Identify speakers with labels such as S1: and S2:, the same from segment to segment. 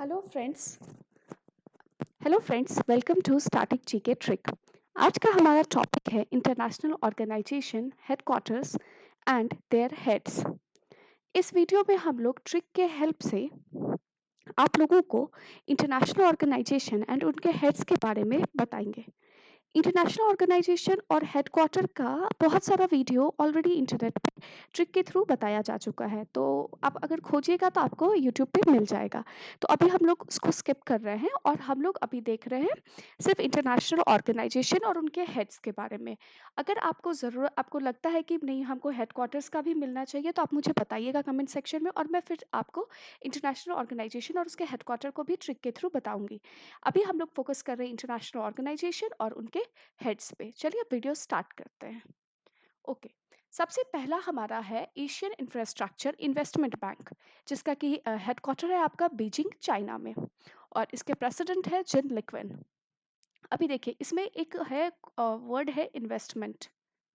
S1: Hello friends hello friends welcome to static GK trick. आज का हमारा टॉपिक है international organisation headquarters and their heads. इस video में हम लोग ट्रिक के हेल्प से आप लोगों को इंटरनेशनल ऑर्गेनाइजेशन एंड उनके हेड्स के बारे में बताएंगे। इंटरनेशनल ऑर्गेनाइजेशन और हेडक्वार्टर का बहुत सारा वीडियो ऑलरेडी इंटरनेट पे ट्रिक के थ्रू बताया जा चुका है, तो आप अगर खोजिएगा तो आपको यूट्यूब पे मिल जाएगा। तो अभी हम लोग उसको स्किप कर रहे हैं और हम लोग अभी देख रहे हैं सिर्फ इंटरनेशनल ऑर्गेनाइजेशन और उनके हेड्स के बारे में। अगर आपको लगता है कि नहीं हमको हेडक्वार्टर्स का भी मिलना चाहिए तो आप मुझे बताइएगा कमेंट सेक्शन में, और मैं फिर आपको इंटरनेशनल ऑर्गेनाइजेशन और उसके हेडक्वार्टर को भी ट्रिक के थ्रू बताऊंगी। अभी हम लोग फोकस कर रहे हैं इंटरनेशनल ऑर्गेनाइजेशन और उनके हेड्स पे। चलिए अब वीडियो स्टार्ट करते हैं। ओके, सबसे पहला हमारा है एशियन इंफ्रास्ट्रक्चर इन्वेस्टमेंट बैंक, जिसका कि हेडक्वार्टर है आपका बीजिंग चाइना में, और इसके प्रेसिडेंट है जिन लिक्विन। अभी देखिए इसमें एक है वर्ड है इन्वेस्टमेंट,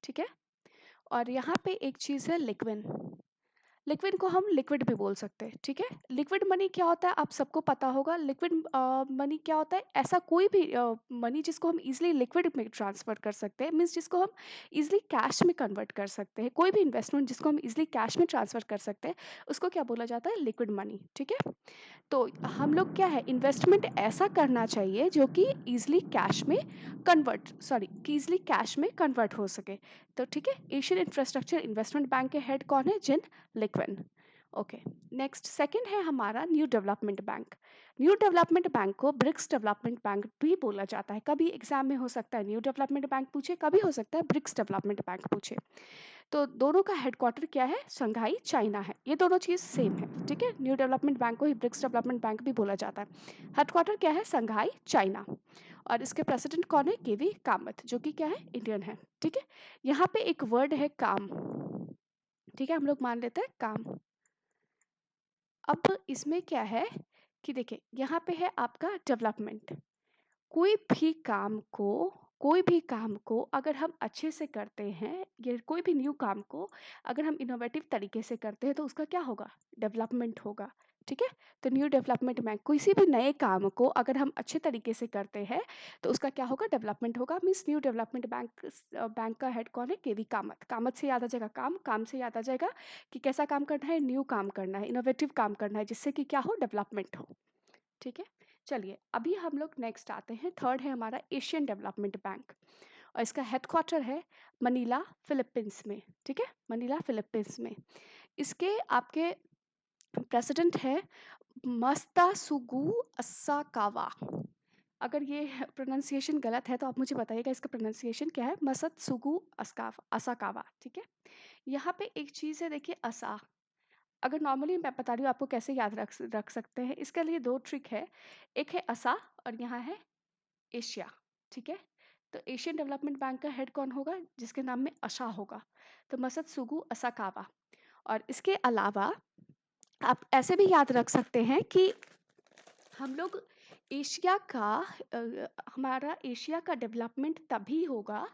S1: ठीक है, और यहाँ पे एक चीज़ है लिक्विन। लिक्विड को हम लिक्विड भी बोल सकते हैं, ठीक है। लिक्विड मनी क्या होता है आप सबको पता होगा। लिक्विड मनी क्या होता है, ऐसा कोई भी मनी जिसको हम इजीली लिक्विड में ट्रांसफर कर सकते हैं, मीन्स जिसको हम इजीली कैश में कन्वर्ट कर सकते हैं। कोई भी इन्वेस्टमेंट जिसको हम इजीली कैश में ट्रांसफर कर सकते हैं उसको क्या बोला जाता है, लिक्विड मनी, ठीक है। तो हम लोग क्या है, इन्वेस्टमेंट ऐसा करना चाहिए जो कि इजीली कैश में इजीली कैश में कन्वर्ट हो सके। तो ठीक है, एशियन इंफ्रास्ट्रक्चर इन्वेस्टमेंट बैंक के हेड कौन है, जिन लिक्विन। ओके, नेक्स्ट सेकंड है हमारा new development bank. New development bank को ब्रिक्स डेवलपमेंट बैंक भी बोला जाता है। कभी एग्जाम में हो सकता है न्यू डेवलपमेंट बैंक पूछे, कभी हो सकता है ब्रिक्स डेवलपमेंट बैंक पूछे। तो दोनों का हेडक्वार्टर क्या है, शंघाई चाइना है। ये दोनों चीज़ सेम है, ठीक है। न्यू डेवलपमेंट बैंक को ही ब्रिक्स डेवलपमेंट बैंक भी बोला जाता है। हेडक्वार्टर क्या है, शंघाई चाइना, और इसके प्रेसिडेंट कौन है, केवी कामत, जो कि क्या है, इंडियन है, ठीक है। यहाँ पे एक वर्ड है काम, ठीक है, हम लोग मान लेते हैं काम। अब इसमें क्या है कि देखिए यहाँ पे है आपका डेवलपमेंट। कोई भी काम को अगर हम अच्छे से करते हैं, या कोई भी न्यू काम को अगर हम इनोवेटिव तरीके से करते हैं तो उसका क्या होगा, डेवलपमेंट होगा, ठीक है। तो न्यू डेवलपमेंट बैंक, किसी भी नए काम को अगर हम अच्छे तरीके से करते हैं तो उसका क्या होगा, डेवलपमेंट होगा। मीन्स न्यू डेवलपमेंट बैंक का हेड कौन है, केवी कामत। कामत से याद आ जाएगा काम, काम से याद आ जाएगा कि कैसा काम करना है, न्यू काम करना है, इनोवेटिव काम करना है, जिससे कि क्या हो, डेवलपमेंट हो, ठीक है। चलिए अभी हम लोग नेक्स्ट आते हैं। थर्ड है हमारा एशियन डेवलपमेंट बैंक, और इसका हेडक्वार्टर है मनीला फिलीपींस में, ठीक है, मनीला फिलीपींस में। इसके आपके प्रेसिडेंट है मस्तासुगु असाकावा। अगर ये प्रोनाउंसिएशन गलत है तो आप मुझे बताइएगा इसका प्रोनाउंसिएशन क्या है, मसतसुगु असाकावा, ठीक है। यहाँ पे एक चीज़ है, देखिए असा, अगर नॉर्मली मैं बता रही हूँ आपको कैसे याद रख सकते हैं, इसके लिए दो ट्रिक है। एक है असा और यहाँ है एशिया, ठीक है। तो एशियन डेवलपमेंट बैंक का हेड कौन होगा, जिसके नाम में अशा होगा, तो मसतसुगु असाकावा। और इसके अलावा आप ऐसे भी याद रख सकते हैं कि हम लोग एशिया का हमारा एशिया का डेवलपमेंट तभी होगा,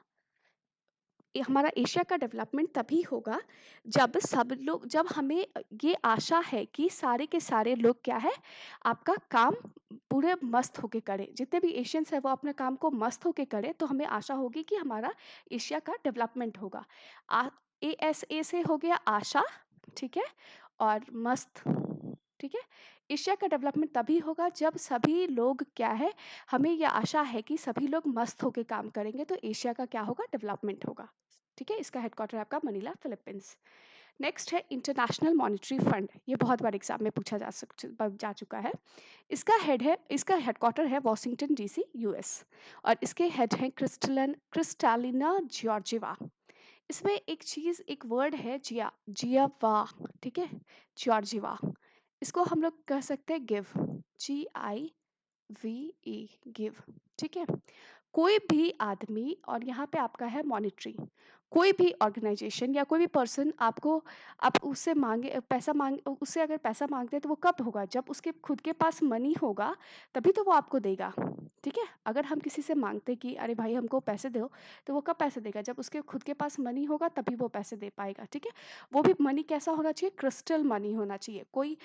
S1: हमारा एशिया का डेवलपमेंट तभी होगा जब हमें ये आशा है कि सारे के सारे लोग क्या है, आपका काम पूरे मस्त होके करे। जितने भी एशियंस है वो अपने काम को मस्त होके करे, तो हमें आशा होगी कि हमारा एशिया का डेवलपमेंट होगा। ASA से हो गया आशा, ठीक है, और मस्त, ठीक है। एशिया का डेवलपमेंट तभी होगा जब सभी लोग क्या है, हमें यह आशा है कि सभी लोग मस्त होके काम करेंगे, तो एशिया का क्या होगा, डेवलपमेंट होगा, ठीक है। इसका हेडक्वार्टर आपका मनीला फिलीपींस। नेक्स्ट है इंटरनेशनल मॉनेटरी फंड। ये बहुत बार एग्जाम में पूछा जा चुका है। इसका हेडक्वार्टर है वॉशिंगटन DC US, और इसके हेड हैं क्रिस्टालिना जॉर्जिवा। इसमें एक वर्ड है जियावा, ठीक है, जॉर्जिवा। इसको हम लोग कह सकते हैं गिव, GIVE, गिव, ठीक है। कोई भी आदमी, और यहाँ पे आपका है मॉनिटरी, कोई भी ऑर्गेनाइजेशन या कोई भी पर्सन आप उससे उससे अगर पैसा मांगते हैं तो वो कब होगा, जब उसके खुद के पास मनी होगा, तभी तो वो आपको देगा, ठीक है? अगर हम किसी से माँगते कि अरे भाई हमको पैसे दो, तो वो कब पैसे देगा? जब उसके खुद के पास मनी होगा तभी वो पैसे दे पाएगा, ठीक है? वो भी मनी कैसा होना चाहिए? क्रिस्टल मनी होना चाहिए। कोई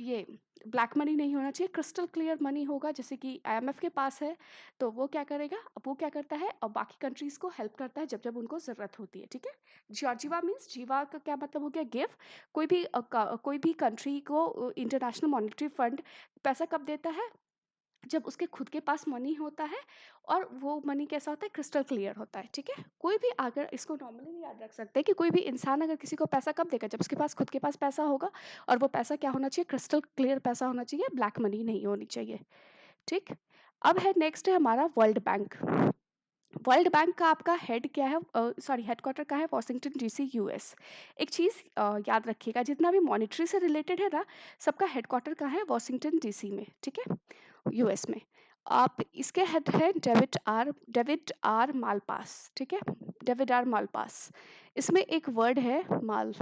S1: ये ब्लैक मनी नहीं होना चाहिए, क्रिस्टल क्लियर मनी होगा। जैसे कि आईएमएफ के पास है, तो वो क्या करेगा? वो क्या करता है बाकी कंट्रीज़ को हेल्प करता है जब-जब उनको ज़रूरत होती है, ठीक है? जॉर्जिवा मीन्स जीवा का क्या मतलब हो गया? गिव। कोई भी कंट्री को इंटरनेशनल मॉनेटरी फंड पैसा कब देता है? जब उसके खुद के पास मनी होता है और वो मनी कैसा होता है? क्रिस्टल क्लियर होता है, ठीक है? कोई भी अगर इसको नॉर्मली भी याद रख सकते हैं कि कोई भी इंसान अगर किसी को पैसा कब देगा? जब उसके पास खुद के पास पैसा होगा और वो पैसा क्या होना चाहिए? क्रिस्टल क्लियर पैसा होना चाहिए, ब्लैक मनी नहीं होनी चाहिए, ठीक? अब है नेक्स्ट है हमारा वर्ल्ड बैंक। वर्ल्ड बैंक का आपका हेड क्या है? सॉरी हेडक्वार्टर कहाँ है? Washington DC US. एक चीज़ याद रखिएगा, जितना भी मॉनेटरी से रिलेटेड है ना, सबका हेडक्वार्टर कहाँ है? वॉशिंगटन डीसी में, ठीक है? यूएस में। आप इसके हेड है डेविड आर मालपास, ठीक है? David R Malpass. इसमें एक वर्ड है माल,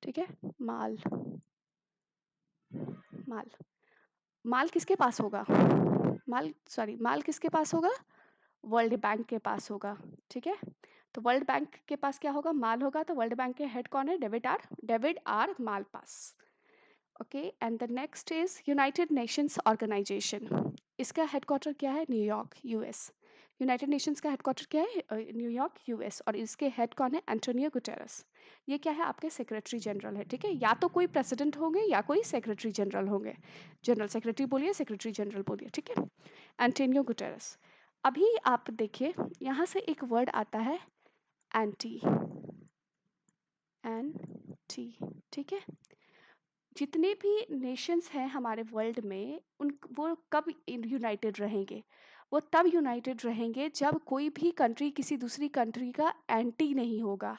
S1: ठीक है? माल, माल। माल किसके पास होगा? माल किसके पास होगा? वर्ल्ड बैंक के पास होगा, ठीक है? तो वर्ल्ड बैंक के पास क्या होगा? माल होगा। तो वर्ल्ड बैंक के हेड कौन है? David R Malpass. Okay, and the next is United Nations organisation. इसका हेडक्वार्टर क्या है? New York, US. यूनाइटेड नेशंस का हेडक्वार्टर क्या है? New York, US. और इसके हेड कौन है? Antonio Guterres. ये क्या है? आपके सेक्रेटरी जनरल है, ठीक है? या तो कोई प्रेसिडेंट होंगे या कोई सेक्रेटरी जनरल होंगे। जनरल सेक्रेटरी बोलिए, सेक्रेटरी जनरल बोलिए, ठीक है? Antonio Guterres. अभी आप देखिए, यहाँ से एक वर्ड आता है एंटी, एन टी, ठीक है? जितने भी नेशंस हैं हमारे वर्ल्ड में, उन वो कब यूनाइटेड रहेंगे? वो तब यूनाइटेड रहेंगे जब कोई भी कंट्री किसी दूसरी कंट्री का एंटी नहीं होगा।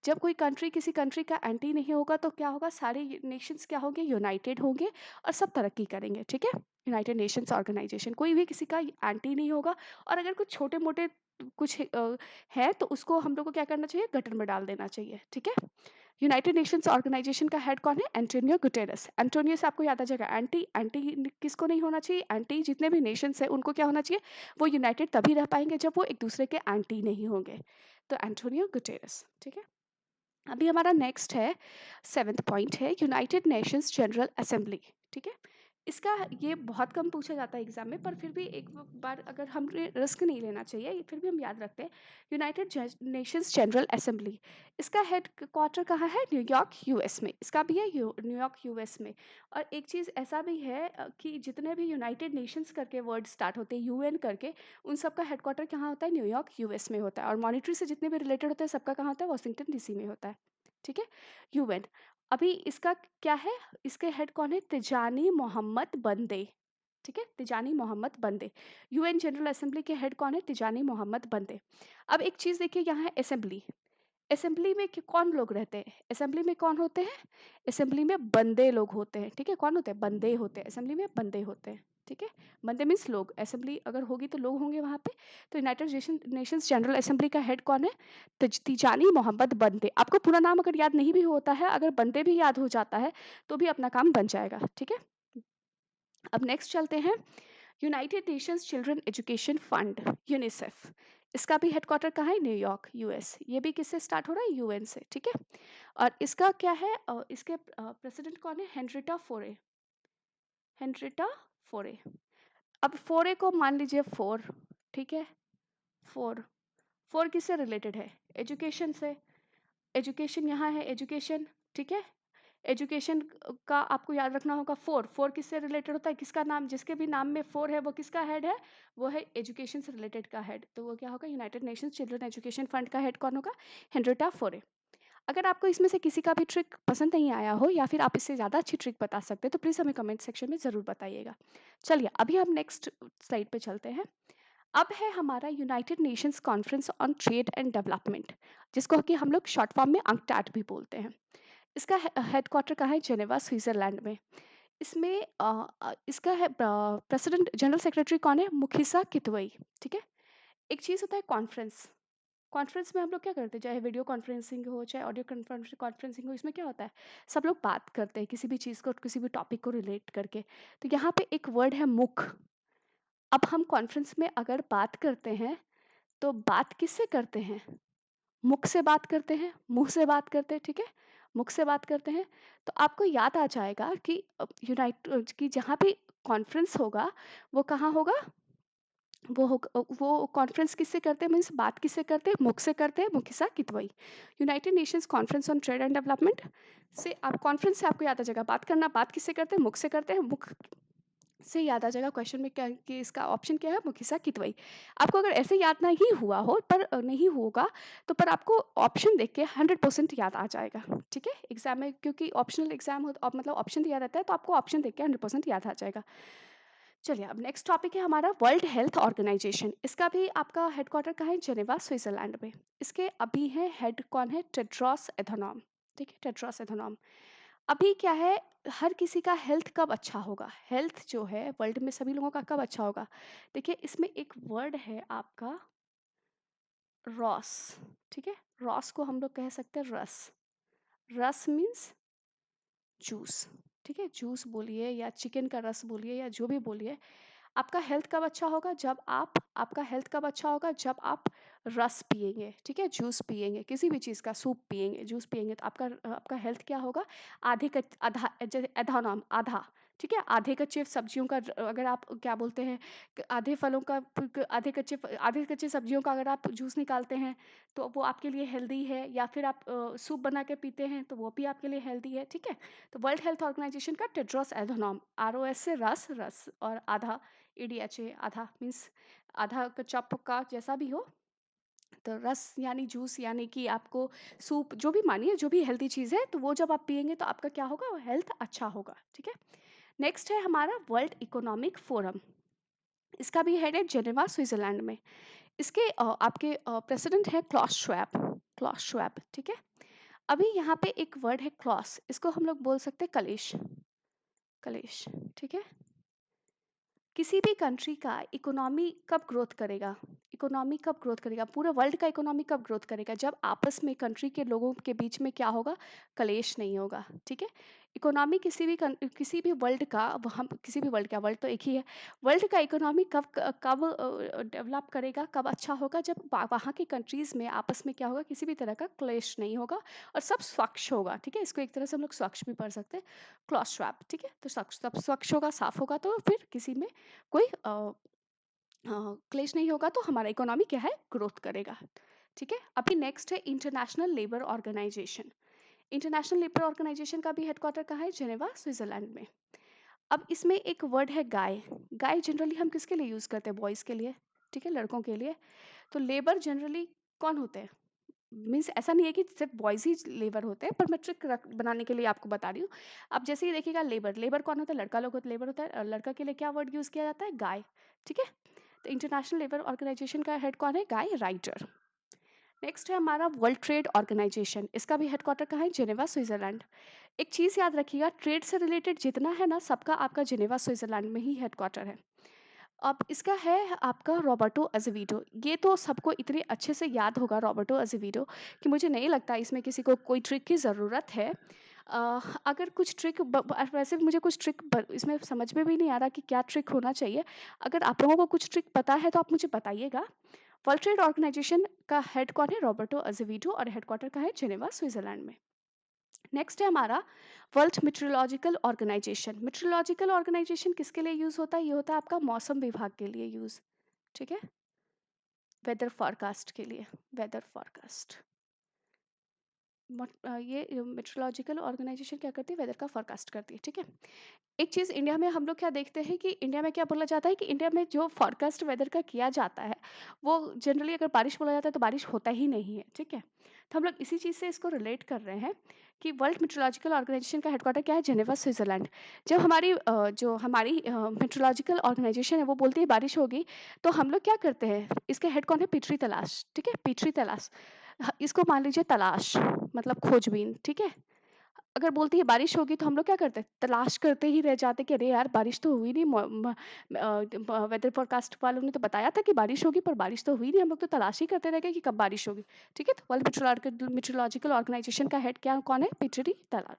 S1: जब कोई कंट्री किसी कंट्री का एंटी नहीं होगा तो क्या होगा? सारे नेशंस क्या होंगे? यूनाइटेड होंगे और सब तरक्की करेंगे, ठीक है? यूनाइटेड नेशंस ऑर्गेनाइजेशन, कोई भी किसी का एंटी नहीं होगा। और अगर कुछ छोटे-मोटे कुछ है तो उसको हम लोग को क्या करना चाहिए? गटर में डाल देना चाहिए, ठीक है? यूनाइटेड नेशंस ऑर्गेनाइजेशन का हेड कौन है? Antonio Guterres. एंटोनियो से आपको याद आ जाएगा एंटी, एंटी किसको नहीं होना चाहिए? एंटी जितने भी नेशंस हैं उनको क्या होना चाहिए? वो यूनाइटेड तभी रह पाएंगे जब वो एक दूसरे के एंटी नहीं होंगे। तो एंटोनियो गुटेरेस, ठीक है? अभी हमारा नेक्स्ट है, 7th पॉइंट है यूनाइटेड नेशंस जनरल असेंबली, ठीक है? इसका ये बहुत कम पूछा जाता है एग्जाम में, पर फिर भी एक बार अगर हमें रिस्क नहीं लेना चाहिए, फिर भी हम याद रखते हैं। यूनाइटेड नेशंस जनरल असेंबली, इसका हेड क्वार्टर कहाँ है? न्यूयॉर्क, यूएस में। इसका भी है न्यूयॉर्क, यूएस में। और एक चीज़ ऐसा भी है कि जितने भी यूनाइटेड नेशंस करके वर्ड स्टार्ट होते हैं, यूएन करके, उन सबका हेडक्वार्टर कहाँ होता है? न्यूयॉर्क, यूएस में होता है। और मॉनिटरी से जितने भी रिलेटेड होते हैं सबका कहाँ होता है? वॉशिंगटन डीसी में होता है, ठीक है? यूएन। अभी इसका क्या है? इसके हेड कौन है? तिजानी मोहम्मद बंदे, ठीक है? तिजानी मोहम्मद बंदे। यूएन जनरल असेंबली के हेड कौन है? तिजानी मोहम्मद बंदे। अब एक चीज़ देखिए, यहाँ है असेंबली। असेंबली में कौन लोग रहते हैं? असेंबली में कौन होते हैं? असेंबली में बंदे लोग होते हैं, ठीक है? कौन होते हैं? बंदे होते हैं। असेंबली में बंदे होते हैं, ठीक है? बंदे मीन्स लोग। असेंबली अगर होगी तो लोग होंगे वहाँ पे। तो यूनाइटेड नेशंस जनरल असेंबली का हेड कौन है? तिजानी मोहम्मद बंदे। आपको पूरा नाम अगर याद नहीं भी होता है, अगर बंदे भी याद हो जाता है तो भी अपना काम बन जाएगा, ठीक है? अब नेक्स्ट चलते हैं, United Nations children education fund, UNICEF. इसका भी हेडक्वार्टर कहाँ है? New York, US. ये भी किससे स्टार्ट हो रहा है? यूएन से, ठीक है? और इसका क्या है? इसके प्रेसिडेंट कौन है? हेनरिटा फोरे, हेनरिटा फोरे। अब फोरे को मान लीजिए फोर, ठीक है? फोर, फोर किससे रिलेटेड है? एजुकेशन से। एजुकेशन यहाँ है, एजुकेशन, ठीक है? एजुकेशन का आपको याद रखना होगा। फोर, फोर किससे रिलेटेड होता है? किसका नाम, जिसके भी नाम में फोर है वो किसका हेड है? वो है एजुकेशन से रिलेटेड का हेड। तो वो क्या होगा? United Nations children education fund का हेड कौन होगा? हेनरिटा फोरे। अगर आपको इसमें से किसी का भी ट्रिक पसंद नहीं आया हो या फिर आप इससे ज़्यादा अच्छी ट्रिक बता सकते हैं तो प्लीज़ हमें कमेंट सेक्शन में ज़रूर बताइएगा। चलिए अभी हम नेक्स्ट स्लाइड पे चलते हैं। अब है हमारा United Nations conference on trade and development, जिसको कि हम लोग शॉर्ट फॉर्म में अंकटैड भी बोलते हैं। इसका हेडक्वार्टर कहाँ है? जेनेवा, स्विट्जरलैंड में। इसमें इसका है प्रेसिडेंट, जनरल सेक्रेटरी कौन है? मुखिसा कितवई, ठीक है? एक चीज़ होता है कॉन्फ्रेंस। कॉन्फ्रेंस में हम लोग क्या करते हैं, चाहे वीडियो कॉन्फ्रेंसिंग हो चाहे ऑडियो कॉन्फ्रेंसिंग हो, इसमें क्या होता है? सब लोग बात करते हैं किसी भी चीज़ को, किसी भी टॉपिक को रिलेट करके। तो यहाँ पे एक वर्ड है मुख, अब हम कॉन्फ्रेंस में अगर बात करते हैं, तो बात किससे करते हैं? मुख से बात करते हैं, मुँह से बात करते हैं, ठीक है? मुख से बात करते हैं, तो आपको याद आ जाएगा कि कि जहाँ भी कॉन्फ्रेंस होगा, वो कहाँ होगा? वो कॉन्फ्रेंस किससे करते हैं, मीन्स बात किससे करते हैं? मुख से करते हैं, मुखिसा कितवई। United Nations conference on trade and development से आप कॉन्फ्रेंस से आपको याद आ जाएगा, बात करना, बात किससे करते हैं? मुख से करते हैं, मुख से याद आ जाएगा क्वेश्चन में क्या कि इसका ऑप्शन क्या है? मुखिसा कितवई। आपको अगर ऐसे याद नहीं हुआ हो, पर नहीं होगा, तो पर आपको ऑप्शन देख के 100% याद आ जाएगा, ठीक है? एग्ज़ाम में, क्योंकि ऑप्शनल एग्ज़ाम हो, मतलब ऑप्शन दिया रहता है, तो आपको ऑप्शन देख के 100% याद आ जाएगा। चलिए, अब नेक्स्ट टॉपिक है हमारा वर्ल्ड हेल्थ ऑर्गेनाइजेशन। इसका भी आपका हेडक्वार्टर कहाँ है? जेनेवा, स्विट्जरलैंड में। इसके अभी है हेड कौन है? टेड्रोस एधनॉम, ठीक है? टेड्रोस एधनॉम। अभी क्या है, हर किसी का हेल्थ कब अच्छा होगा? हेल्थ जो है वर्ल्ड में सभी लोगों का कब अच्छा होगा? देखिए, इसमें एक वर्ड है आपका रॉस, ठीक है? रॉस को हम लोग कह सकते हैं रस। रस मीन्स जूस, ठीक है? जूस बोलिए या चिकन का रस बोलिए या जो भी बोलिए, आपका हेल्थ कब अच्छा होगा? जब आपका हेल्थ कब अच्छा होगा? जब आप रस पिएँगे, ठीक है? जूस पिएँगे, किसी भी चीज़ का सूप पिएँगे, जूस पिएँगे, तो आपका हेल्थ क्या होगा? आधे कच आधा जैसे एधानॉम आधा, ठीक है? आधे कच्चे सब्जियों का अगर आप क्या बोलते हैं, आधे फलों का आधे कच्चे सब्जियों का अगर आप जूस निकालते हैं, तो वो आपके लिए हेल्दी है, या फिर आप सूप बना के पीते हैं, तो वो भी आपके लिए हेल्दी है, ठीक है? तो वर्ल्ड हेल्थ ऑर्गेनाइजेशन का टेड्रोस एधनॉम, आरओएस से रस और आधा एडीएचए, आधा मीन्स आधा कच्चा पक्का जैसा भी हो, तो रस यानी जूस यानी कि आपको सूप जो भी मानिए, जो भी हेल्दी चीज़ है, तो वो जब आप पिएँगे तो आपका क्या होगा? वो हेल्थ अच्छा होगा, ठीक है? नेक्स्ट है हमारा वर्ल्ड इकोनॉमिक फोरम। इसका भी हेड है जेनेवा, स्विट्ज़रलैंड में। इसके आपके प्रेसिडेंट हैं क्लॉस श्वाब, ठीक है? अभी यहाँ पे एक वर्ड है क्लॉस, इसको हम लोग बोल सकते हैं कलेश, कलेश, ठीक है? किसी भी कंट्री का इकोनॉमी कब ग्रोथ करेगा? इकोनॉमी कब ग्रोथ करेगा? पूरे वर्ल्ड का इकोनॉमी कब ग्रोथ करेगा? जब आपस में कंट्री के लोगों के बीच में क्या होगा? कलेश नहीं होगा, ठीक है? इकोनॉमी किसी भी वर्ल्ड का, अब हम किसी भी वर्ल्ड क्या, वर्ल्ड तो एक ही है। वर्ल्ड का इकोनॉमी कब डेवलप करेगा, कब अच्छा होगा? जब वहाँ की कंट्रीज़ में आपस में क्या होगा? किसी भी तरह का क्लेश नहीं होगा और सब स्वच्छ होगा, ठीक है? इसको एक तरह से हम लोग स्वच्छ भी पढ़ सकते हैं, क्लॉथ स्वैप, ठीक है? तो सब स्वच्छ होगा, साफ होगा, तो फिर किसी में कोई क्लेश नहीं होगा, तो हमारा इकोनॉमी क्या है? ग्रोथ करेगा, ठीक है? अभी नेक्स्ट है international labour organisation. International labour organisation का भी हेडक्वार्टर कहाँ है? जेनेवा, स्विट्जरलैंड में। अब इसमें एक वर्ड है गाय। गाय जनरली हम किसके लिए यूज़ करते हैं? बॉयज़ के लिए, ठीक है? लड़कों के लिए। तो लेबर जनरली कौन होते हैं? मीन्स ऐसा नहीं है कि सिर्फ बॉयज़ ही लेबर होते हैं, पर मैं ट्रिक बनाने के लिए आपको बता रही हूँ। अब जैसे ही देखिएगा, लेबर लेबर कौन होता है? लड़का लोग लेबर होता है, और लड़का के लिए क्या वर्ड यूज़ किया जाता है? गाय, ठीक है? तो इंटरनेशनल लेबर ऑर्गेनाइजेशन का हेड कौन है? गाय राइटर। नेक्स्ट है हमारा वर्ल्ड ट्रेड ऑर्गेनाइजेशन। इसका भी हेडक्वार्टर कहाँ है? Geneva, Switzerland. एक चीज़ याद रखिएगा, ट्रेड से रिलेटेड जितना है ना, सबका आपका जेनेवा, स्विट्जरलैंड में ही हेडक्वार्टर है। अब इसका है आपका रॉबर्टो अज़ेविडो। ये तो सबको इतने अच्छे से याद होगा रॉबर्टो अज़ेविडो, कि मुझे नहीं लगता इसमें किसी को कोई ट्रिक की ज़रूरत है। अगर कुछ ट्रिक वैसे मुझे कुछ ट्रिक इसमें समझ में भी नहीं आ रहा कि क्या ट्रिक होना चाहिए। अगर आप लोगों को कुछ ट्रिक पता है तो आप मुझे बताइएगा। वर्ल्ड ट्रेड ऑर्गेनाइजेशन का हेड कौन है? रॉबर्टो अज़ेविडो, और हेडक्वार्टर का है जेनेवा, स्विट्जरलैंड में। नेक्स्ट है हमारा world meteorological organisation. Meteorological organisation किसके लिए यूज़ होता है? ये होता है आपका मौसम विभाग के लिए यूज़, ठीक है? वेदर फोरकास्ट के लिए, वेदर फोरकास्ट। ये मीटरोलॉजिकल ऑर्गेनाइजेशन क्या करती है? वेदर का फोरकास्ट करती है, ठीक है? एक चीज़ इंडिया में हम लोग क्या देखते हैं कि इंडिया में क्या बोला जाता है कि इंडिया में जो फोरकास्ट वेदर का किया जाता है, वो जनरली अगर बारिश बोला जाता है तो बारिश होता ही नहीं है, ठीक है? तो हम लोग इसी चीज़ से इसको रिलेट कर रहे हैं कि वर्ल्ड मीटरोलॉजिकल ऑर्गेनाइजेशन का हेडक्वार्टर क्या है? Geneva, Switzerland. जब जो हमारी मीटरोलॉजिकल ऑर्गेनाइजेशन है वो बोलती है बारिश होगी, तो हम लोग क्या करते हैं? इसके हेड कौन है? पीटरी तलाश, ठीक है? पीटरी तलाश। इसको मान लीजिए तलाश, मतलब खोजबीन, ठीक है? अगर बोलती है बारिश होगी, तो हम लोग क्या करते हैं? तलाश करते ही रह जाते कि अरे यार, बारिश तो हुई नहीं, वेदर फोरकास्ट वालों ने तो बताया था कि बारिश होगी, पर बारिश तो हुई नहीं। हम लोग तो तलाश ही करते रह गए कि कब बारिश होगी, ठीक है? तो वर्ल्ड मीटरोलॉजिकल ऑर्गेनाइजेशन का हेड क्या कौन है? पीटरी तलाश।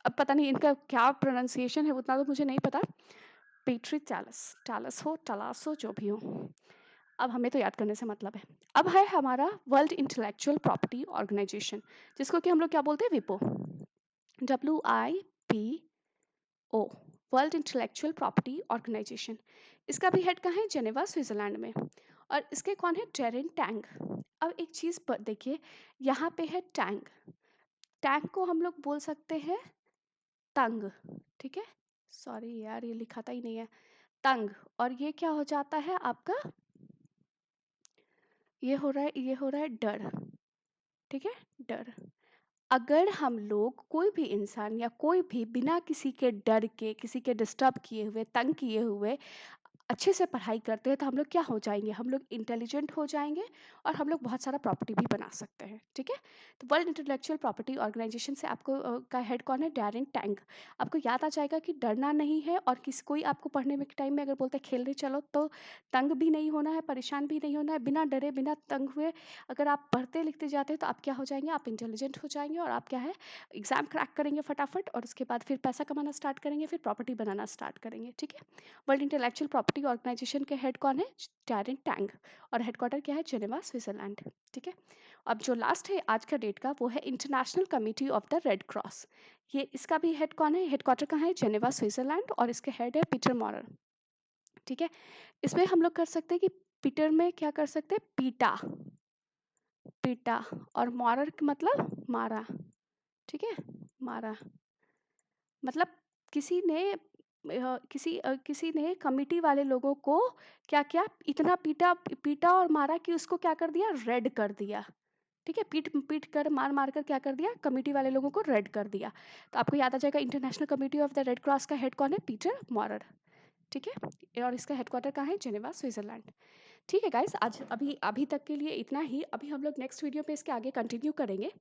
S1: अब पता नहीं इनका क्या प्रोनाउंसिएशन है, उतना तो मुझे नहीं पता। पेट्री टैलस, टैलस हो, टलास हो, जो भी हो। अब हमें तो याद करने से मतलब है। अब है हमारा वर्ल्ड इंटेलेक्चुअल प्रॉपर्टी ऑर्गेनाइजेशन, जिसको कि हम लोग क्या बोलते हैं, विपो, WIPO, world intellectual property organisation. इसका भी हेड कहाँ है, जेनेवा, स्विट्जरलैंड में। और इसके कौन है, टेरेन टैंग। अब एक चीज़ पर देखिए, यहाँ पे है टैंग, टैंग को हम लोग बोल सकते हैं तंग, ठीक है। सॉरी यार, ये लिखा था ही नहीं है, तंग। और ये क्या हो जाता है आपका, ये हो रहा है, ये हो रहा है डर, ठीक है, डर। अगर हम लोग, कोई भी इंसान या कोई भी बिना किसी के डर के, किसी के डिस्टर्ब किए हुए, तंग किए हुए अच्छे से पढ़ाई करते हैं, तो हम लोग क्या हो जाएंगे, हम लोग इंटेलिजेंट हो जाएंगे और हम लोग बहुत सारा प्रॉपर्टी भी बना सकते हैं, ठीक है। तो वर्ल्ड इंटेलेक्चुअल प्रॉपर्टी ऑर्गेनाइजेशन से आपको का हेड कौन है, डैरेन टैंग। आपको याद आ जाएगा कि डरना नहीं है, और किसी कोई आपको पढ़ने में टाइम में अगर बोलते हैं खेलने चलो, तो तंग भी नहीं होना है, परेशान भी नहीं होना है, बिना डरे बिना तंग हुए अगर आप पढ़ते लिखते जाते हैं, तो आप क्या हो जाएंगे, आप इंटेलिजेंट हो जाएंगे, और आप क्या है, एग्जाम क्रैक करेंगे फटाफट, और उसके बाद फिर पैसा कमाना स्टार्ट करेंगे, फिर प्रॉपर्टी बनाना स्टार्ट करेंगे, ठीक है। वर्ल्ड इंटेलेक्चुअल प्रॉपर्टी ऑर्गेनाइजेशन के हेड कौन है, टैरेन टैंग, और हेडक्वार्टर क्या है, जेनेवा, स्विट्जरलैंड, ठीक है। अब जो लास्ट है आज का डेट का, वो है international committee of the red cross. ये इसका भी हेड कौन है, हेडक्वार्टर कहाँ है, जेनेवा, स्विट्जरलैंड, और इसके हेड है पीटर मॉरर, ठीक है। इसमें हम लोग कर सकते हैं कि पीटर में क्या कर सकते हैं, पीटा, पीटा, और मॉरर मतलब मारा, ठीक है, मारा। मतलब किसी ने किसी ने कमिटी वाले लोगों को क्या किया, इतना पीटा पीटा और मारा कि उसको क्या कर दिया, रेड कर दिया, ठीक है। पीट पीट कर, मार मार कर क्या कर दिया, कमिटी वाले लोगों को रेड कर दिया। तो आपको याद आ जाएगा, international committee of the red cross का हेड कौन है, पीटर मॉरर, ठीक है। और इसका हेडक्वार्टर कहाँ है, जेनेवा, स्विट्जरलैंड। ठीक है गाइस, आज अभी अभी तक के लिए इतना ही। अभी हम लोग नेक्स्ट वीडियो पे इसके आगे कंटिन्यू करेंगे।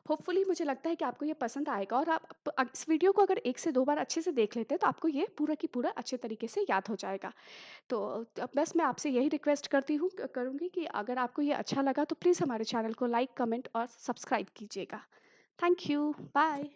S1: होपफुली मुझे लगता है कि आपको ये पसंद आएगा, और आप इस वीडियो को अगर 1 से 2 बार अच्छे से देख लेते हैं, तो आपको ये पूरा की पूरा अच्छे तरीके से याद हो जाएगा। तो बस मैं आपसे यही रिक्वेस्ट करती हूँ, करूँगी कि अगर आपको ये अच्छा लगा, तो प्लीज़ हमारे चैनल को लाइक, कमेंट और सब्सक्राइब कीजिएगा। Thank you, bye.